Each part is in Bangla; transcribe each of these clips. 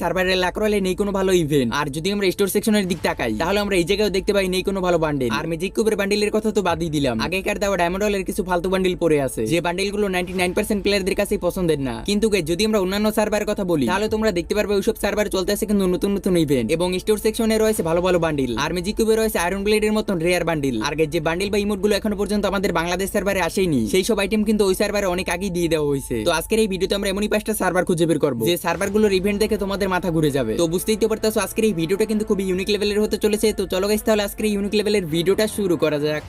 সার্ভারের লাক রয়্যালে নেই কোনো ভালো ইভেন্ট। আর যদি আমরা স্টোর সেকশনের দিক তাকাই তাহলে আমরা এই জায়গায় দেখতে পাই নেই কোনো ভালো বান্ডেল। আর ম্যাজিক কিউবের বান্ডেলের কথা তো বাদই দিলাম, আগেকার দেওয়া ডায়মন্ড রয়্যালের কিছু ফালতু বান্ডেল পড়ে আছে, যে বান্ডেলগুলো 99% প্লেয়ারদের কাছেই পছন্দের না। কিন্তু যদি আমরা অন্যান্য সার্ভারের কথা বলি তাহলে তোমরা দেখতে পারবে ওইসব সার্ভার চলতে আছে কিন্তু নতুন নতুন ইভেন্ট এবং স্টোর সেকশনে রয়েছে ভালো ভালো বান্ডেল। আর ম্যাজিক কিউবে রয়েছে আয়রন ব্লেডের মতন রেয়ার বান্ডেল। আর যে বান্ডেল বা ইমোট গুলো এখনো পর্যন্ত আমাদের বাংলাদেশ সার্ভারে আসেনি, সেই সব আইটেম কিন্তু ওই সার্ভারে অনেক আগেই দিয়ে দেওয়া হয়েছে। তো আজকের এই ভিডিওতে আমরা এমনই 5টা সার্ভার খুঁজে বের করবো যে সার্ভারগুলোর ইভেন্ট দেখে তোমাদের মাথা ঘুরে যাবে। তো বুঝতেই তো পারতেছো আজকের এই ভিডিওটা কিন্তু খুবই ইউনিক লেভেলের হতে চলেছে। তো চলো গাইস তাহলে আজকের এই ইউনিক লেভেলের ভিডিওটা শুরু করা যাক।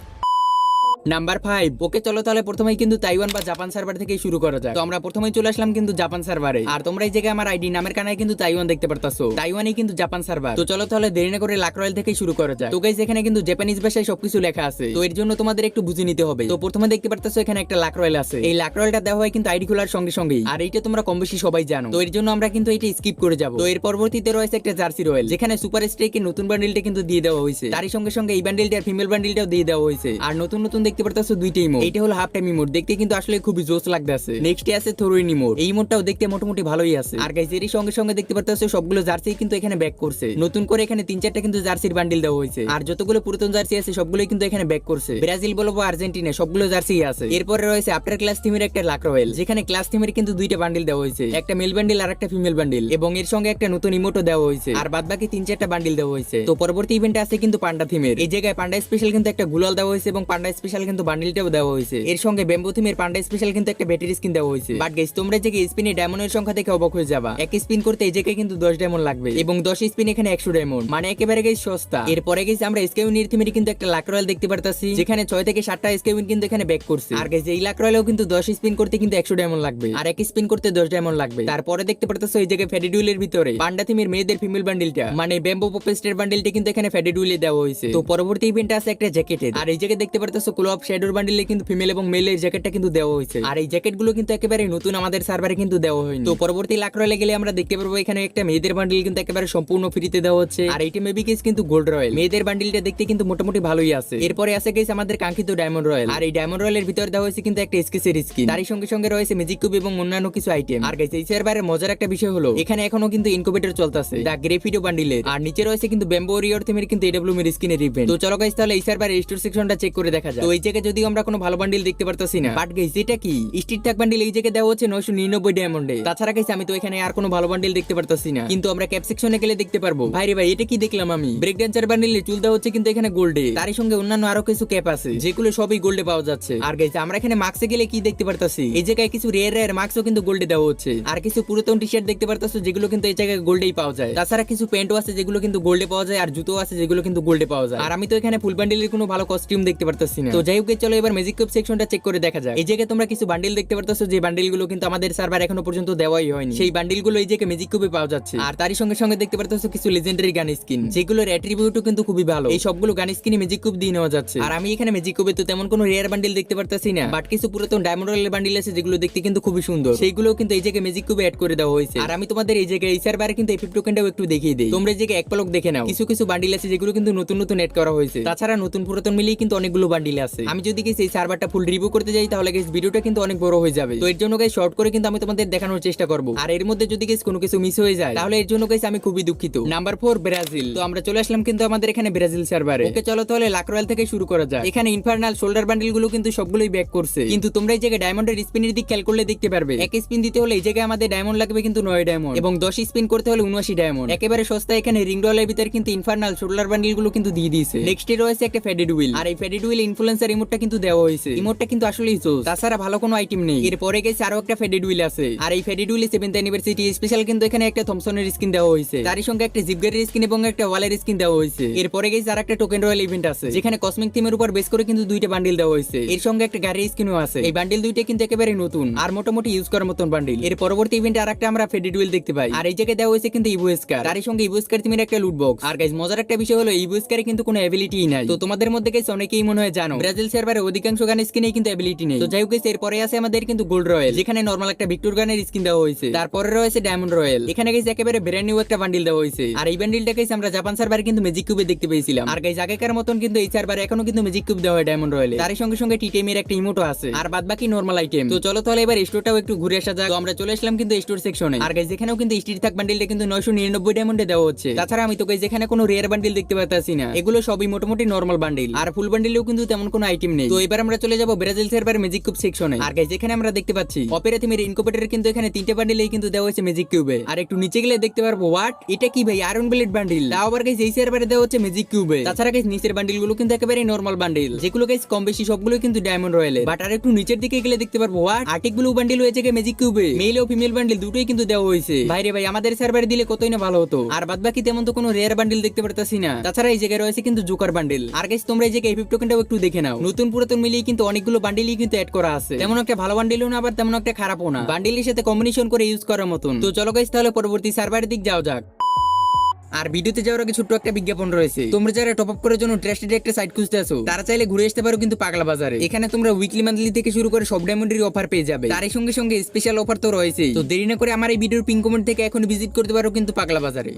নাম্বার 5। ওকে চলো তাহলে প্রথমেই কিন্তু তাইওয়ান বা জাপান সার্ভার থেকে শুরু করা যাক। তো আমরা প্রথমেই চলে আসলাম কিন্তু জাপান সার্ভারে। আর তোমরা এই জায়গায় আমার আইডি নামের কানায় কিন্তু তাইওয়ান দেখতে পারতাছো, তাইওয়ানই কিন্তু জাপান সার্ভার। তো চলো তাহলে দেরি না করে লাক রয়্যাল থেকে শুরু করা যাক। তো গাইস এখানে কিন্তু জাপানিজ ভাষায় সবকিছু লেখা আছে, তো এর জন্য তোমাদের একটু বুঝে নিতে হবে। তো প্রথমে দেখতে পারতাছো এখানে একটা লাক রয়্যাল আছে, এই লাক রয়্যালটা দেওয়া হয় কিন্তু আইডি খোলার সঙ্গে সঙ্গেই। আর এইটা তোমরা কম বেশি সবাই জানো, তো এর জন্য আমরা কিন্তু এটা স্কিপ করে যাব। তো এর পরবর্তীতে রয়েছে একটা জার্সি রয়্যাল, যেখানে সুপার স্ট্রাইকের নতুন বান্ডেলটা কিন্তু দিয়ে দেওয়া হয়েছে। তারই সঙ্গে সঙ্গে এই বান্ডেলটা আর ফিমেল বান্ডেলটাও দিয়ে দেওয়া হয়েছে। আর নতুন নতুন দেখতে পারতাছো দুইটা ইমোট, এইটা হলো হাফ টাইম ইমোট, দেখতে কিন্তু আসলে খুবই জোস লাগতেছে। নেক্সটে আছে থরোইন ইমোট, এই ইমোটটাও দেখতে মোটামুটি ভালোই আছে। আর গাইস এরই সঙ্গে সঙ্গে দেখতে পারতাছো সবগুলো জার্সি কিন্তু এখানে ব্যাক করছে, নতুন করে এখানে 3-4টা কিন্তু জার্সির বান্ডেল দেওয়া হয়েছে। আর যতগুলো পুরাতন জার্সি আছে সবগুলোই কিন্তু এখানে ব্যাক করছে, ব্রাজিল বলো বা আর্জেন্টিনা সবগুলো জার্সি আছে। এরপরে রয়েছে আফটার ক্লাস টিমের একটা লাক রয়্যাল, যেখানে ক্লাস টিমের কিন্তু দুইটা বান্ডেল দেওয়া হয়েছে, একটা মেল বান্ডেল আর একটা ফিমেল বান্ডেল, এবং এর সঙ্গে একটা নতুন ইমোটও দেওয়া হয়েছে। আর বাদবাকি 3-4টা বান্ডেল দেওয়া হয়েছে। তো পরবর্তী ইভেন্টে আছে কিন্তু পান্ডা থিমের, এই জায়গায় পান্ডা স্পেশাল কিন্তু একটা গুলাল দেওয়া হয়েছে এবং পান্ডা স্পেশাল কিন্তু বান্ডেলটাও দেওয়া হয়েছে। এর সঙ্গে বেম্বো থিমের পান্ডা স্পেশাল কিন্তু একটা ব্যাটারি স্কিন দেওয়া হয়েছে। বাট গাইস তোমরা যে স্পিনে ডায়মন্ডের সংখ্যা দেখে অবাক হয়ে যাবা, এক স্পিন করতে এই জায়গায় কিন্তু 10 ডায়মন্ড লাগবে এবং 10 স্পিন এখানে 100 ডায়মন্ড, মানে একেবারে গাইস সস্তা। এরপরে গাইস আমরা স্কেউনির থিমের কিন্তু একটা লাক রয়্যাল দেখতে পারতাছি, যেখানে 6 থেকে 7টা স্কেউন কিন্তু এখানে ব্যাক করছে। আর গাইস এই লাক রয়্যালেও কিন্তু 10 স্পিন করতে কিন্তু 100 ডায়মন্ড লাগবে আর এক স্পিন করতে 10 ডায়মন্ড লাগবে। তারপরে দেখতে পারতাছো এই জায়গায় ফেডিডুইলের ভিতরে পান্ডা থিমের মেয়েদের ফিমেল বান্ডেলটা, মানে বেম্বো পপেস্টের বান্ডেলটা কিন্তু এখানে ফেডিডুইলে দেওয়া হয়েছে। তো পরবর্তী ইভেন্টে আছে একটা জ্যাকেটের, আর এই জায়গায় দেখতে পারতাছো ক্লো অফ শ্যাডোর বান্ডেলে কিন্তু ফিমেল এবং মেলের জ্যাকেটটা কিন্তু দেওয়া হয়েছে। আর এই জ্যাকেটগুলো কিন্তু একেবারে নতুন, আমাদের সার্ভারে কিন্তু দেওয়া হয়নি। তো পরবর্তী লাক রয়্যালে গেলে আমরা দেখতে পারবো এখানে একটা মেয়েদের বান্ডেল কিন্তু একেবারে সম্পূর্ণ ফ্রিতে দেওয়া হচ্ছে। আর এইটা মেবি কেস কিন্তু গোল্ড রয়্যাল, মেয়েদের বান্ডেলটা দেখতে কিন্তু মোটামুটি ভালোই আছে। এরপরে আছে কেস আমাদের কাঙ্ক্ষিত ডায়মন্ড রয়্যাল, আর এই ডায়মন্ড রয়্যালের ভিতরে দেওয়া হয়েছে কিন্তু একটা এসকেসের স্কিন, তারই সঙ্গে সঙ্গে রয়েছে ম্যাজিক কিউব এবং অন্যান্য কিছু আইটেম। আর গাইস এই সার্ভারের মজার একটা বিষয় হলো এখানে এখনো কিন্তু ইনকিউবেটর চলতেছে দা গ্রেফিডো বান্ডেলের, আর নিচে রয়েছে কিন্তু বেম্বো ওরিয়র থিমের কিন্তু এডব্লিউএম এর স্কিনের ইভেন্ট। তো চলো গাইস তাহলে এই সার্ভারের স্টোর সেকশনটা চেক করে দেখা যায়। তো এই জায়গায় যদি আমরা কোনো ভালো বান্ডেল দেখতে পারতাছি না, বাট গাইস এটা কি স্ট্রিট ট্যাগ বান্ডেল, এই জায়গায় দেওয়া হচ্ছে 999 ডায়মন্ডে। তাছাড়া গাইস আমি তো এখানে আর কোনো ভালো বান্ডেল দেখতে পারতাছি না, কিন্তু আমরা ক্যাপ সেকশনে গেলে দেখতে পারবো। ভাই রে ভাই এটা কি দেখলাম আমি, ব্রেক ড্যান্সার বান্ডেলে চুল দেওয়া হচ্ছে কিন্তু এখানে গোল্ডে, তারই সঙ্গে অন্যান্য আরো কিছু ক্যাপ আছে যেগুলো সবই গোল্ডে পাওয়া যাচ্ছে। আর গাইস আমরা এখানে মার্কসে গেলে কি দেখতে পারতাছি, এই জায়গায় কিছু রেয়ার রেয়ার মার্কসও কিন্তু গোল্ডে দেওয়া হচ্ছে, আর কিছু পুরাতন টি-শার্ট দেখতে পারতাছো যেগুলো কিন্তু এই জায়গায় গোল্ডেই পাওয়া যায়। তাছাড়া কিছু প্যান্টও আছে যেগুলো কিন্তু গোল্ডে পাওয়া যায়, আর জুতো আছে যেগুলো কিন্তু গোল্ডে পাওয়া যায়। আর আমি তো এখানে ফুল বান্ডেলের কোনো ভালো কস্টিউম দেখতে পারতাছি না। তো যাই হোক চলো এবার ম্যাজিক কিউব সেকশনটা চেক করে দেখা যায়। এই জায়গায় তোমরা কিছু বান্ডেল দেখতে পারতাছো যে বান্ডেলগুলো কিন্তু আমাদের সার্ভার এখনো পর্যন্ত দেওয়াই হয়নি, সেই বান্ডেলগুলো এই জায়গায় ম্যাজিক কিউবে পাওয়া যাচ্ছে। আর তারই সঙ্গে সঙ্গে দেখতে পারতাছো কিছু লেজেন্ডারি গান স্কিন, যেগুলোর অ্যাট্রিবিউটও কিন্তু খুবই ভালো, এই সবগুলো গান স্কিনই ম্যাজিক কিউব দিয়ে নেওয়া যাচ্ছে। আর আমি এখানে ম্যাজিক কিউবে তো তেমন কোনো রেয়ার বান্ডেল দেখতে পারতাছি না, বাট কিছু পুরাতন ডায়মন্ড রয়্যাল বান্ডেল আছে যেগুলো দেখতে কিন্তু খুবই সুন্দর, সেইগুলোও কিন্তু এই জায়গায় ম্যাজিক কিউবে অ্যাড করে দেওয়া হয়েছে। আর আমি তোমাদের এই জায়গায় এই সার্ভারে কিন্তু এপিক টোকেনটাও একটু দেখিয়ে দেই, তোমরা এই জায়গায় এক পলক দেখে নাও। কিছু কিছু বান্ডেল আছে যেগুলো কিন্তু নতুন নতুন অ্যাড করা হয়েছে, তাছাড়া নতুন পুরাতন মিলিয়ে কিন্তু অনেকগুলো বান্ডেল আছে। আমি যদি গাইস এই সার্ভারটা ফুল রিভিউ করতে যাই তাহলে গাইস ভিডিওটা কিন্তু অনেক বড় হয়ে যাবে, তো এর জন্য গাইস শর্ট করে কিন্তু আমি তোমাদের দেখানোর চেষ্টা করব। আর এর মধ্যে যদি গাইস কোনো কিছু মিস হয়ে যায় তাহলে এর জন্য গাইস আমি খুবই দুঃখিত। Number 4 Brazil. তো আমরা চলে আসলাম কিন্তু আমাদের এখানে ব্রাজিল সার্ভারে। ওকে চলো তাহলে লাক রয়্যাল থেকে শুরু করা যাক। এখানে ইনফার্নাল শোল্ডার বান্ডেল গুলো কিন্তু সবগুলোই ব্যাক করছে, কিন্তু তোমরা এই জায়গায় ডায়মন্ডের স্পিনের দিক খেয়াল করলে দেখতে পারবে এক স্পিন দিতে হলে এই জায়গায় আমাদের ডায়মন্ড লাগবে কিন্তু 9 ডায়মন্ড এবং 10 স্পিন করতে হলে 79 ডায়মন্ড। একেবারে সস্তা এখানে রিং রয়্যালের ভিতরে কিন্তু ইনফার্নাল শোল্ডার বান্ডেল গুলো কিন্তু দিয়ে দিয়েছে। নেক্সটে রয়েছে একটা ফেডিডুইল, আর এই ফেডিডুইল ইনফ্লুয়েন্সার ইমোটটা কিন্তু দেওয়া হয়েছে, ইমোটটা কিন্তু আসলেই জোস, তাছাড়া ভালো কোনো আইটেম নেই। এরপরে গেছে আরো একটা ফেডিডুইল আছে, আর এই ফেডিডুইল 7th অ্যানিভার্সারি স্পেশাল কিন্তু এখানে একটা থমসনের স্কিন দেওয়া হয়েছে, তারই সঙ্গে একটা জিপগারের স্কিন এবং একটা ওয়ালের স্কিন দেওয়া হয়েছে। এরপরে গেছে আর একটা টোকেন রয়্যাল ইভেন্ট আছে, যেখানে কসমিক থিমের উপর বেস করে কিন্তু দুইটা বান্ডেল দেওয়া হয়েছে, এর সঙ্গে একটা গাড়ির স্কিনও আছে। এই বান্ডেল দুইটা কিন্তু একেবারে নতুন আর মোটামুটি ইউজ করার মতন বান্ডেল। এর পরবর্তী ইভেন্টে আরেকটা আমরা ফেডিডুইল দেখতে পাই, আর এই জায়গায় দেওয়া হয়েছে কিন্তু ইভোস্কার, তারই সঙ্গে ইভোস্কার থিমের একটা লুট বক্স। আর গাইস মজার একটা বিষয় হলো ইভোস্কারে কিন্তু কোনো অ্যাবিলিটি নাই, তো তোমাদের মধ্যে গাইস অনেকেই মনে হয় জানো ব্রাজিল ব্রাজিল সার্ভারে অধিকাংশ গানের স্কিনেই কিন্তু অ্যাবিলিটি নেই। তো যাই হোক এরপরে আছে আমাদের কিন্তু গোল্ড রয়্যাল, যেখানে নরমাল একটা ভিক্টর গানের স্কিন দেওয়া হয়েছে। তারপরে রয়েছে ডায়মন্ড রয়্যাল, এখানে গাইস একেবারে ব্র্যান্ড নিউ একটা বান্ডিল দেওয়া হয়েছে। আর এই বান্ডিলটা গাইস আমরা জাপান সার্ভারে কিন্তু ম্যাজিক কিউবে দেখতে পেয়েছিলাম। আর গাইস আগেকার মতন কিন্তু এই সার্ভারে এখনো কিন্তু ম্যাজিক কিউব দেওয়া হয় ডায়মন্ড রয়্যালে। তার সঙ্গে সঙ্গে টিটেমের একটা ইমোটো আছে, আর বাদ বাকি নরমাল আইটেম। তো চলো তাহলে এবার স্টোরটাও একটু ঘুরে আসা যাক। তো আমরা চলে আসলাম কিন্তু স্টোর সেকশনে। আর গাইস এখানেও কিন্তু স্ট্রিট থাক বান্ডিলটা কিন্তু 999 ডায়মন্ডে দেওয়া হচ্ছে। তাছাড়া আমি তো গাইস এখানে কোনো রেয়ার বান্ডিল দেখতে পাচ্ছি না, এগুলো সবই মোটামুটি নরমাল বান্ডিল। আর ফুল বান্ডিলেও কিন্তু তেমন কোনো আইটেম নেই। তো এবার আমরা চলে যাব ব্রাজিল সার্ভারের ম্যাজিক কিউব সেকশনে। আর গাইস এখানে আমরা দেখতে পাচ্ছি অপেরা থিমের ইনকুবেটরের কিন্তু এখানে 3টে বান্ডিলেই কিন্তু দেওয়া হয়েছে ম্যাজিক কিউবে। আর একটু নিচে গেলে দেখতে পারবো হোয়াট, এটা কি ভাই, আয়রন ব্লেড বান্ডিল। তাও আবার গাইস এই সার্ভারে দেওয়া হচ্ছে ম্যাজিক কিউবে। তাছাড়া গাইস নিচের বান্ডিলগুলো কিন্তু একেবারে নরমাল বান্ডিল, যেগুলো গাইস কম বেশি সবগুলো কিন্তু ডায়মন্ড রয়্যালে। বাট আর একটু নিচের দিকে গেলে দেখতে পারবো হোয়াট, আর্টিক ব্লু বান্ডিল হয়েছে ম্যাজিক কিউবে। মেল ও ফিমেল বান্ডিল দুটোই কিন্তু দেওয়া হয়েছে। ভাইরে ভাই, আমাদের সার্ভারে দিলে কতই না ভালো হতো। আর বাদ বাকি তেমন তো কোনো রেয়ার বান্ডিল দেখতে পারতাছি না। তাছাড়া এই জায়গায় রয়েছে কিন্তু জোকার বান্ডিল। আর গাইস তোমরা এই জায়গায় এফিপ টোকেনটাও একটু দেখে নাও, নতুন পুরাতন মিলিয়ে কিন্তু অনেকগুলো বান্ডিলই কিন্তু অ্যাড করা আছে। তেমন একটা ভালো বান্ডিলও না, আবার তেমন একটা খারাপও না, বান্ডিলের সাথে কম্বিনেশন করে ইউজ করার মতন। তো চলো গাইস তাহলে পরবর্তী সার্ভারের দিক যাও যাক। আর ভিডিওতে যাওয়ার আগে ছোট্ট একটা বিজ্ঞাপন রয়েছে। তোমরা যারা টপ আপ করার জন্য ট্রাস্টেড একটা সাইট খুঁজতে আছো, তারা চাইলে ঘুরে আসতে পারো কিন্তু পাগলা বাজারে। এখানে তোমরা উইকলি মান্থলি থেকে শুরু করে সব ডায়মন্ডের অফার পেয়ে যাবে। তারই সঙ্গে সঙ্গে স্পেশাল অফার তো রয়েছেই। তো দেরি না করে আমার এই ভিডিওর পিন কমেন্ট থেকে এখন ভিজিট করতে পারো কিন্তু পাগলা বাজারে।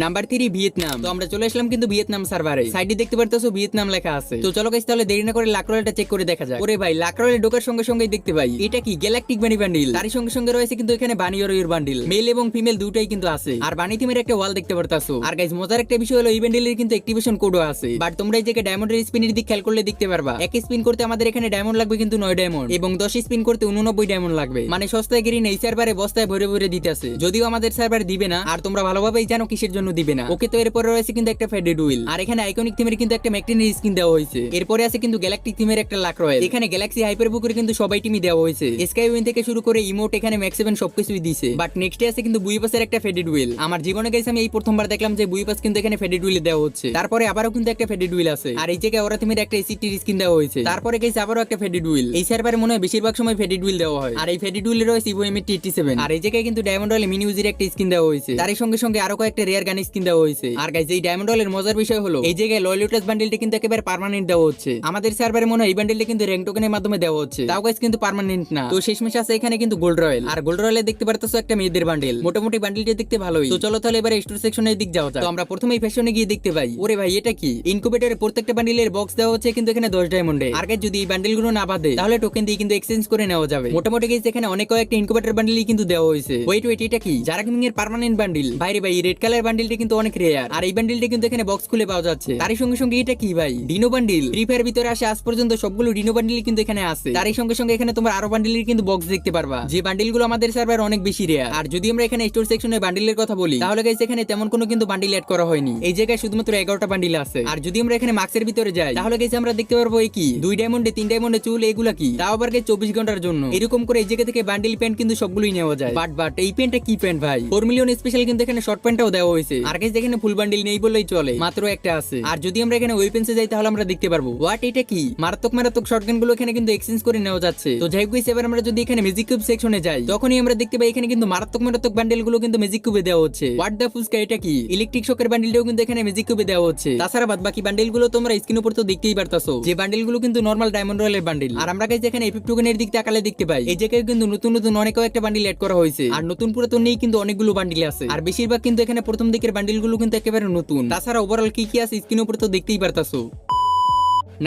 Number 3 Vietnam. তো আমরা চলে আসলাম কিন্তু ভিয়েতনাম সার্ভারে। সাইডে দেখতে পারতেছো ভিয়েতনাম লেখা আছে। তো চলো গাইস তাহলে দেরি না করে লাক রয়্যালটা চেক করে দেখা যাক। ওরে ভাই, লাক রয়্যালে ঢোকার সঙ্গে সঙ্গেই দেখতে পাই এটা কি গ্যালাকটিক বানি বান্ডিল। তারই সঙ্গে সঙ্গে রয়েছে কিন্তু এখানে বানি ইউর বান্ডিল, মেল এবং ফিমেল দুটোই কিন্তু আছে। আর বানি থিমের একটা ওয়াল দেখতে পারতাছো। আর গাইস মজার একটা বিষয় হলো এই বান্ডিলের কিন্তু অ্যাক্টিভেশন কোডও আছে। বাট তোমরা এই জায়গায় ডায়মন্ডের স্পিনের দিক খেয়াল করলে দেখতে পারবা এক স্পিন করতে আমাদের এখানে ডায়মন্ড লাগবে কিন্তু 9 ডায়মন্ড, এবং 10 স্পিন করতে 89 ডায়মন্ড লাগবে। মানে সস্তায় গিরি এই সার্ভারে বস্তায় ভরে ভরে দিতেছে। যদিও আমাদের সার্ভার দিবে না, আর তোমরা ভালোভাবেই জানো কিসের জন্য দিবে না। ওকে, তো এরপরে রয়েছে কিন্তু একটা ফেডেড হুইল। আর এখানে আইকনিক থিমের কিন্তু একটা ম্যাকটিনের স্কিন দেওয়া হয়েছে। এরপরে আছে কিন্তু গ্যালাকটিক থিমের একটা লাক রয়্যাল। এখানে গ্যালাক্সি হাইপার বুকের কিন্তু সবাই টিমই দেওয়া হয়েছে। স্কাই উইন থেকে শুরু করে ইমোট, এখানে ম্যাক্স 7 সবকিছুই দিয়েছে। বাট নেক্সটে আছে কিন্তু বুইপাসের একটা ফেডেড হুইল। আমার জীবনে গাইস আমি এই প্রথমবার দেখলাম যে বুইপাস কিন্তু এখানে ফেডেড হুইল দেওয়া হচ্ছে। তারপরে আবারও কিন্তু একটা ফেডেড হুইল আছে। আর এই জায়গায় ওরা থিমের একটা এসিটির স্কিন দেওয়া হয়েছে। তারপরে গাইস আবারও একটা ফেডেড হুইল। এই সার্ভারে মনে হয় বেশিরভাগ সময় ফেডেড হুইল দেওয়া হয়। আর এই ফেডেড হুইলে রয়েছে ইভো M87। আর এই জায়গায় কিন্তু ডায়মন্ড রয়্যাল মিনি ইউজির একটা স্কিন দেওয়া হয়েছে। তার সঙ্গে সঙ্গে আরো কয়েকটা রেয়ার গান স্কিন দেওয়া হয়েছে। আর গাইস এই ডায়মন্ড রয়্যালের মজার বিষয় হলো এই জায়গায় লয়লিটাস বান্ডিলটা কিন্তু একেবারে পার্মানেন্ট দেওয়া হচ্ছে। আমাদের সার্ভারে মনে হয় এই বান্ডিলটা কিন্তু র‍্যাঙ্ক টোকেনের মাধ্যমে দেওয়া হচ্ছে, তাও গাইস কিন্তু পার্মানেন্ট না। তো শেষমেশ আছে এখানে কিন্তু গোল্ড রয়্যাল। আর গোল্ড রয়্যালে দেখতে পারতেছো একটা মেয়েদের বান্ডিল, মোটামুটি বান্ডিলটা দেখতে ভালোই। তো চলো তাহলে এবারে স্টোর সেকশনের দিক যাও যাক। তো আমরা প্রথমেই ফ্যাশনে গিয়ে দেখতে পাই ওরে ভাই এটা কি, ইনকুবেটরের প্রত্যেকটা বান্ডিলের বক্স দেওয়া হচ্ছে কিন্তু এখানে 10 ডায়মন্ডে। আর গাইস যদি এই বান্ডিলগুলো না বাদে তাহলে টোকেন দিয়ে কিন্তু এক্সচেঞ্জ করে নেওয়া যাবে। মোটামুটি গাইস এখানে অনেক কয়েকটা ইনকুবেটর বান্ডিলই কিন্তু দেওয়া হয়েছে। ওয়েট এটা কি, যারা গেমিং এর পার্মানেন্ট বান্ডিল। ভাই রে ভাই, রেড কালার বান্ডিলটা কিন্তু অনেক রেয়ার। আর এই বান্ডিলটা কিন্তু এখানে বক্স খুলে পাওয়া যাচ্ছে। তারই সঙ্গে সঙ্গে এটা কি ভাই, ডিনো বান্ডিল। ফ্রি ফায়ার ভিতরে আসে আজ পর্যন্ত সবগুলো ডিনো বান্ডিল কিন্তু এখানে আছে। তারই সঙ্গে সঙ্গে এখানে তোমরা আরো বান্ডিলের কিন্তু বক্স দেখতে পারবা, যে বান্ডিলগুলো আমাদের সার্ভারে অনেক বেশি রেয়ার। আর যদি আমরা এখানে স্টোর সেকশনে বান্ডিলের কথা বলি, তাহলে গাইস এখানে তেমন কোনো কিন্তু বান্ডিল অ্যাড করা হয়নি। এই জায়গায় শুধুমাত্র 11টা বান্ডিল আছে। আর যদি আমরা এখানে মাক্সের ভিতরে যাই, তাহলে গাইস আমরা দেখতে পারবো এই কি 2 ডায়মন্ডে 3 ডায়মন্ডে চুল, এগুলা কি, তাও আবার গাইস 24 ঘন্টার জন্য। এরকম করে এই জায়গা থেকে বান্ডিল প্যান্ট কিন্তু সবগুলোই নেওয়া যায়। বাট এই প্যান্টটা কি প্যান্ট ভাই, 4 মিলিয়ন স্পেশাল কিন্তু এখানে শর্ট প্যান্টটাও দেওয়া হয়েছে। আর গাইস এখানে ফুল বান্ডিল নেই বললেই চলে, মাত্র একটা আছে। আর যদি আমরা এখানে ওয়েপেন্সে যাই তাহলে আমরা দেখতে পারবো হোয়াট, এটা কি, মারাত্মক শটগান গুলো এখানে কিন্তু এক্সচেঞ্জ করে নেওয়া যাচ্ছে। তো যাই হোক গাইস, এবার আমরা যদি এখানে ম্যাজিক কিউব সেকশনে যাই, তখনই আমরা দেখতে পাই এখানে কিন্তু মারাত্মক বান্ডেল গুলো কিন্তু ম্যাজিক কিউবে দেওয়া হচ্ছে। হোয়াট দা ফুসকা, এটা কি, ইলেকট্রিক শকের বান্ডেলটাও কিন্তু এখানে ম্যাজিক কিউবে দেওয়া হচ্ছে। তাছাড়া বাদ বাকি বান্ডেল গুলো তোমরা স্ক্রিন উপর তো দেখতেই পারতাছো, যে বান্ডেল গুলো কিন্তু নরমাল ডায়মন্ড রয়্যালের বান্ডেল। আর আমরা গাইস এখানে এপিক টোকেনের দিক তাকালে দেখতে পাই এই জায়গায় কিন্তু নতুন অনেক কয়েকটা বান্ডেল অ্যাড করা হয়েছে। আর নতুন পুরাতন নেই কিন্তু অনেকগুলো বান্ডেল আছে। আর বেশিরভাগ কিন্তু এখানে প্রথম দিকের বান্ডেল গুলো কিন্তু একেবারে নতুন। তাছাড়া ওভারঅল কি আছে স্ক্রিন উপর তো দেখতেই পারতাছো।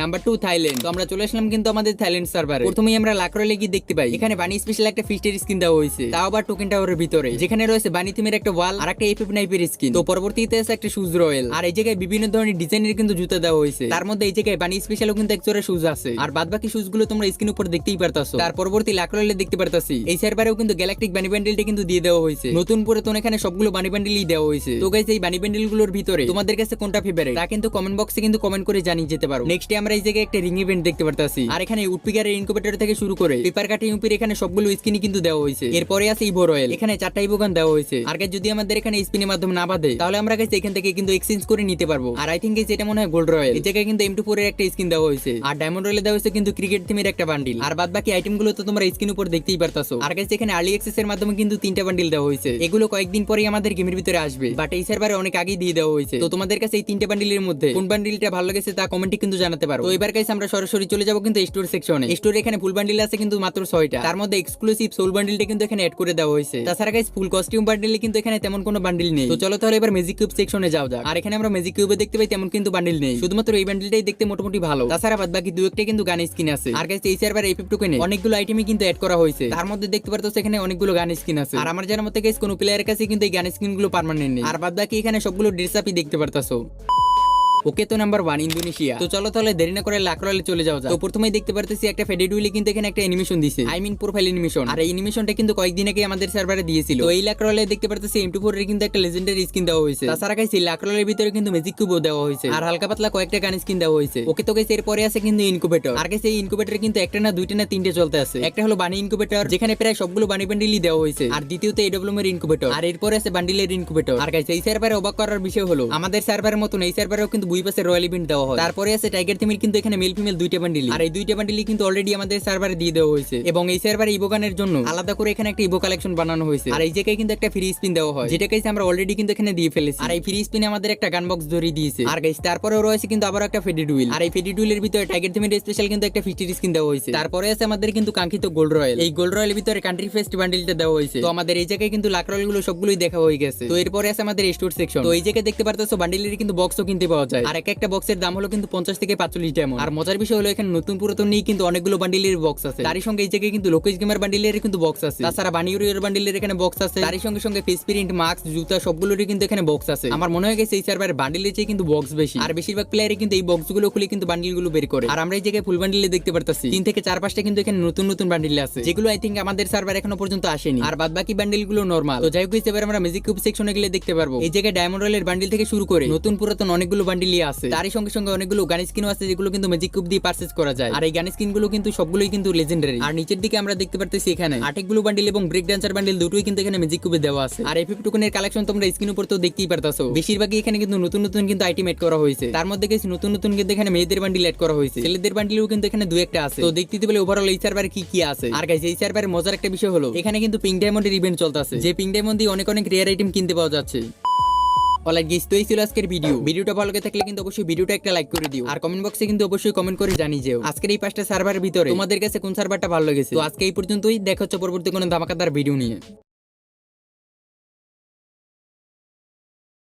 Number 2 Thailand. তো আমরা চলে আসলাম কিন্তু আমাদের থাইল্যান্ড সার্ভারে। প্রথমেই আমরা লাক রয়্যালে গিয়ে দেখতে পাই এখানে বানি স্পেশাল একটা ফিস্টের স্কিন দেওয়া হয়েছে, তাও আবার টোকেন টাওয়ারের ভিতরে, যেখানে রয়েছে বানি থিমের একটা ওয়াল আর একটা এফএফ নাইপের স্কিন। তো পরবর্তীতে আছে একটা শুজ রয়্যাল। আর এই জায়গায় বিভিন্ন ধরনের ডিজাইনের কিন্তু জুতা দেওয়া হয়েছে। তার মধ্যে এই জায়গায় বানি স্পেশালও কিন্তু এক জোড়া শুজ আছে। আর বাদ বাকি শুজ গুলো তোমরা স্ক্রিন উপর দেখতেই পারতাছো। তার পরবর্তী লাক রয়্যালে দেখতে পারতাছি এই সার্ভারেও কিন্তু গ্যালাকটিক বানি বান্ডেলটা কিন্তু দিয়ে দেওয়া হয়েছে। নতুন পুরাতন এখানে সবগুলো বানি বান্ডেলই দেওয়া হয়েছে। তো গাইস এই বানি বান্ডেল গুলোর ভিতরে তোমাদের কাছে কোনটা ফেভারিট তা কিন্তু কমেন্ট বক্সে কিন্তু কমেন্ট করে জানিয়ে যেতে পারো। নেক্সটে আমরা এই জায়গায় একটা রিং ইভেন্ট দেখতে পারতাছি। আর এখানে উডপিকারের ইনকুবেটর থেকে শুরু করে পেপার কাটিং ইউপির এখানে সবগুলো স্কিনই কিন্তু দেওয়া হয়েছে। এরপরে আছে ইভো রয়্যাল, এখানে 4টা ইভো গান দেওয়া হয়েছে। আর গাইস যদি আমাদের এখানে স্পিনের মাধ্যমে না বাঁধে, তাহলে আমরা গাইস এখান থেকে কিন্তু এক্সচেঞ্জ করে নিতে পারবো। আর আই থিংক এটা মনে হয় গোল্ড রয়্যাল। এই জায়গায় কিন্তু M24 এর একটা স্কিন দেওয়া হয়েছে। আর ডায়মন্ড রয়্যালে দেওয়া হয়েছে কিন্তু ক্রিকেট থিমের একটা বান্ডিল। আর বাদ বাকি আইটেম গুলো তো তোমরা স্ক্রিন উপর দেখতেই পারতাছো। আর গাইস এখানে আর্লি অ্যাক্সেস এর মাধ্যমে কিন্তু 3টা বান্ডিল দেওয়া হয়েছে। এগুলো কয়েকদিন পরেই আমাদের গেমের ভিতরে আসবে, বাট এই সার্ভারে অনেক আগেই দিয়ে দেওয়া হয়েছে। তো তোমাদের কাছে এই 3টে বান্ডিলের মধ্যে কোন বান্ডিলটা ভালো লেগেছে তা কমেন্টে কিন্তু জানাতে পারো। পারো। তো এবার গাইস আমরা সরাসরি চলে যাবো কিন্তু স্টোর সেকশনে। স্টোরে এখানে ফুল বান্ডিল আছে কিন্তু মাত্র 6টা, তার মধ্যে এক্সক্লুসিভ সোল বান্ডিলটা কিন্তু এখানে অ্যাড করে দেওয়া হয়েছে। তাছাড়া গাইস ফুল কস্টিউম বান্ডিলে কিন্তু এখানে তেমন কোনো বান্ডিল নেই। তো চলো তাহলে এবার ম্যাজিক কিউব সেকশনে যাও যাক। আর এখানে আমরা ম্যাজিক কিউবে দেখতে পাই তেমন কিন্তু বান্ডিল নেই, শুধুমাত্র এই বান্ডিলটাই দেখতে মোটামুটি ভালো। তাছাড়া বাদ বাকি দু একটা কিন্তু গান স্কিন আছে। আর গাইস এই সার্ভারে এই টোকেনে অনেকগুলো আইটেমই কিন্তু অ্যাড করা হয়েছে, তার মধ্যে দেখতে পারতো এখানে অনেকগুলো গান স্কিন আছে। আর আমার জানার মতে গাইস কোনো প্লেয়ারের কাছে কিন্তু এই গান স্কিন গুলো পার্মানেন্ট নেই। আর বাদ বাকি এখানে সবগুলো ড্রেস আপই দেখতে পারতাছো। ওকে, তো নাম্বার 1 ইন্দোনেশিয়া। তো চলো তাহলে দেরি না করে লাকরলে চলে যাও। তো প্রথমেই দেখতে পারতেছি একটা ফেডেড উইলে কিন্তু এখানে একটা অ্যানিমেশন দিছে, আই মিন প্রোফাইল অ্যানিমেশন। আর এই অ্যানিমেশনটা কিন্তু কয়েকদিন আগে আমাদের সার্ভারে দিয়েছিল। তো এই লাকরলে দেখতে পারতেছি M24 এর কিন্তু একটা লেজেন্ডারি স্কিন দেওয়া হয়েছে। তাছাড়া গাইস এই লাকরলের ভিতরে কিন্তু ম্যাজিক কিউবও দেওয়া হয়েছে, আর হালকা পাতলা কয়েকটা গান স্কিন দেওয়া হয়েছে। ওকে, তো গাইস এরপরে আছে কিন্তু ইনকিউবেটর। আর গাইস এই ইনকিউবেটরে কিন্তু একটা না দুইটা না তিনটে চলতে আছে। একটা হলো বানি ইনকিউবেটর, যেখানে প্রায় সবগুলো বানি বান্ডিলই দেওয়া হয়েছে। আর দ্বিতীয়ত এডব্লিউএম এর ইনকিউবেটর, আর এরপরে আছে বান্ডিলের ইনকিউবেটর। আর গাইস এই সার্ভারে অবাক করার বিষয় হলো আমাদের সার্ভারের মতন এই সার্ভারেও কিন্তু বুই পাসের রয়্যাল ইভেন্ট দেওয়া হয়। তারপরে আছে টাইগার থিমের কিন্তু এখানে মেল ফিমেল দুইটা বান্ডিল, আর এই দুইটা বান্ডিলই কিন্তু অলরেডি আমাদের সার্ভারে দিয়ে দেওয়া হয়েছে। এবং এই সার্ভারে ইভোগানের জন্য আলাদা করে এখানে একটা ইভো কালেকশন বানানো হয়েছে। আর এই জায়গায় কিন্তু একটা ফ্রি স্পিন দেওয়া হয়, যেটা গাইস আমরা অলরেডি কিন্তু এখানে দিয়ে ফেলেছি। আর এই ফ্রি স্পিনে আমাদের একটা গান বক্স ধরিয়ে দিয়েছে। আর গাইস তারপরেও রয়েছে কিন্তু আবার একটা ফেডেড উইল। আর এই ফেডেড উইলের ভিতরে টাইগার থিমের স্পেশাল কিন্তু একটা ফিস্টির স্কিন দেওয়া হয়েছে। তারপরে আছে আমাদের কিন্তু কাঙ্ক্ষিত গোল্ড রয়্যাল। এই গোল্ড রয়্যালের ভিতরে কান্ট্রি ফেস্ট বান্ডিলটা দেওয়া হয়েছে। তো আমাদের এই জায়গায় কিন্তু লাক রয়্যাল গুলো সবগুলোই দেখা হয়ে গেছে। তো এরপরে আছে আমাদের স্টোর সেকশন। তো এই জায়গায় দেখতে পারতেছো বান্ডিলের কিন্তু বক্সও কিনতে পাওয়া যায়। আর একটা বক্সের দাম হলো কিন্তু 50 থেকে 45 ডায়মন্ড। আর মজার বিষয় হলো এখানে নতুন পুরাতন নিয়ে কিন্তু অনেকগুলো বান্ডিলের বক্স আছে। তারই সঙ্গে এই জায়গায় কিন্তু লোকেশ গেমার বান্ডিলের কিন্তু বক্স আছে। তাছাড়া বানিউরিয়ার বান্ডিলের এখানে বক্স আছে। তারই সঙ্গে সঙ্গে ফেস প্রিন্ট, মাস্ক, জুতা সবগুলোরই কিন্তু এখানে বক্স আছে। আমার মনে হয় গেছে এই সার্ভারে বান্ডিলের চেয়ে কিন্তু বক্স বেশি। আর বেশিরভাগ প্লেয়ারই কিন্তু এই বক্সগুলো খুলে কিন্তু বান্ডিলগুলো বের করে। আর আমরা এই জায়গায় ফুল বান্ডিলে দেখতে পারতাছি 3 থেকে 4-5টা কিন্তু এখানে নতুন নতুন বান্ডিল আছে, যেগুলো আই থিংক আমাদের সার্ভার এখনো পর্যন্ত আসেনি। আর বাদ বাকি বান্ডিলগুলো নরমাল। তো যাই হোক এবার আমরা ম্যাজিক কিউব সেকশনে গেলে দেখতে পারবো এই জায়গায় ডায়মন্ড রয়্যালের বান্ডিল থেকে শুরু করে নতুন পুরাতন অনেকগুলো বান্ডিলই আছে। তারই সঙ্গে সঙ্গে অনেকগুলো গান স্কিনও আছে, যেগুলো কিন্তু ম্যাজিক কিউব দিয়ে পারচেজ করা যায়। আর এই গান স্কিন গুলো কিন্তু সবগুলোই কিন্তু লেজেন্ডারি। আর নিচের দিকে আমরা দেখতে পারতেছি এখানে আটেক ব্লু বান্ডিল এবং ব্রেক ডান্সার বান্ডিল দুটোই কিন্তু এখানে ম্যাজিক কিউবে দেওয়া আছে। আর এফএফ টোকেনের কালেকশন তোমরা স্ক্রিন উপর তো দেখতেই পারতাছো। বেশিরভাগই এখানে কিন্তু নতুন নতুন কিন্তু আইটেম এড করা হয়েছে। তার মধ্যে কিছু নতুন নতুন কিন্তু এখানে মেয়েদের বান্ডিল এড করা হয়েছে, ছেলেদের বান্ডিলও কিন্তু এখানে দুই একটা আছে। তো দেখতে পেলে ওভারঅল এই সার্ভারে কি কি আছে। আর গাইস এই সার্ভারের মজার একটা বিষয় হলো এখানে কিন্তু পিঙ্ক ডায়মন্ডের ইভেন্ট চলতেছে, যে পিঙ্ক ডায়মন্ড দিয়ে অনেক অনেক রেয়ার আইটেম কিনতে পাওয়া যাচ্ছে। অলরাইট গাইস, তো এই ছিল আজকের ভিডিওটা ভালো লাগে থাকলে কিন্তু অবশ্যই ভিডিওটা একটা লাইক করে দিও। আর কমেন্ট বক্সে কিন্তু অবশ্যই কমেন্ট করে জানিয়ে যেও আজকের এই 5টা সার্ভারের ভিতরে তোমাদের কাছে কোন সার্ভারটা ভালো লেগেছে। তো আজকে এই পর্যন্তই, দেখা হচ্ছে পরবর্তী কোনো ধামাকাদার ভিডিও নিয়ে।